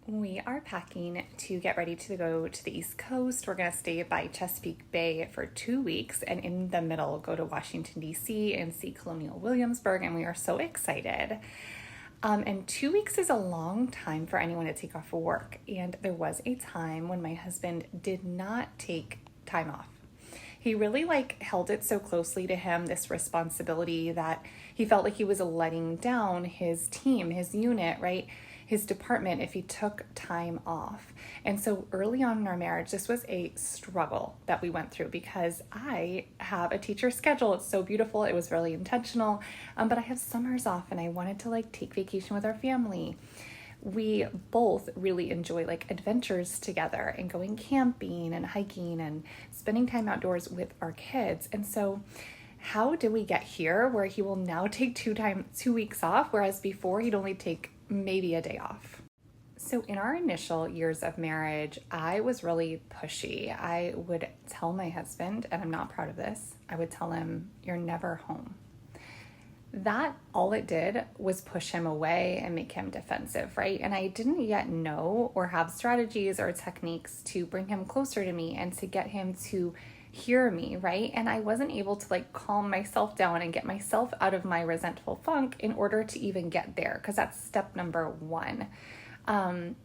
We are packing to get ready to go to the East Coast. We're going to stay by Chesapeake Bay for 2 weeks and in the middle go to Washington, D.C. and see Colonial Williamsburg, and we are so excited. And 2 weeks is a long time for anyone to take off work, and there was a time when my husband did not take time off. He really held it so closely to him, this responsibility, that he felt like he was letting down his team, his unit, right? His department if he took time off. And so early on in our marriage, this was a struggle that we went through because I have a teacher schedule. It's so beautiful. It was really intentional. But I have summers off and I wanted to take vacation with our family. We both really enjoy adventures together and going camping and hiking and spending time outdoors with our kids. And so how did we get here where he will now take 2 weeks off, whereas before he'd only take maybe a day off? So in our initial years of marriage, I was really pushy. I would tell my husband, and I'm not proud of this, I would tell him, "You're never home." That all it did was push him away and make him defensive, right? And I didn't yet know or have strategies or techniques to bring him closer to me and to get him to hear me, right? And I wasn't able to calm myself down and get myself out of my resentful funk in order to even get there, because that's step number one.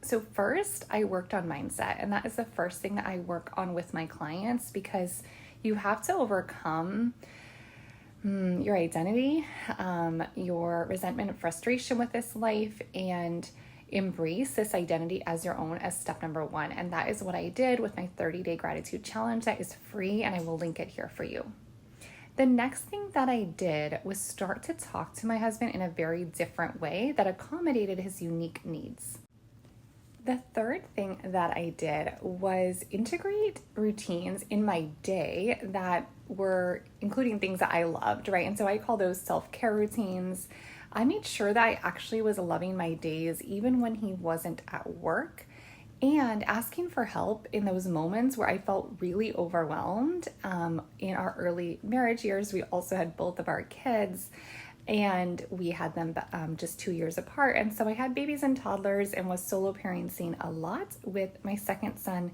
So first, I worked on mindset, and that is the first thing that I work on with my clients, because you have to overcome your identity, your resentment and frustration with this life, and embrace this identity as your own as step number one. And that is what I did with my 30-day gratitude challenge that is free, and I will link it here for you. The next thing that I did was start to talk to my husband in a very different way that accommodated his unique needs. The third thing that I did was integrate routines in my day that were including things that I loved, right? And so I call those self-care routines. I made sure that I actually was loving my days even when he wasn't at work, and asking for help in those moments where I felt really overwhelmed. In our early marriage years, we also had both of our kids, and we had them just 2 years apart. And so I had babies and toddlers and was solo parenting a lot, with my second son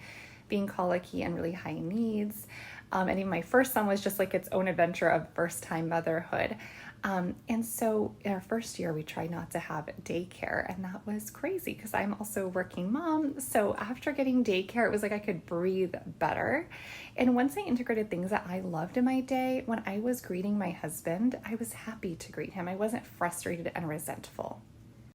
being colicky and really high needs. And even my first son was just its own adventure of first-time motherhood. And so in our first year, we tried not to have daycare, and that was crazy because I'm also a working mom. So after getting daycare, it was I could breathe better. And once I integrated things that I loved in my day, when I was greeting my husband, I was happy to greet him. I wasn't frustrated and resentful.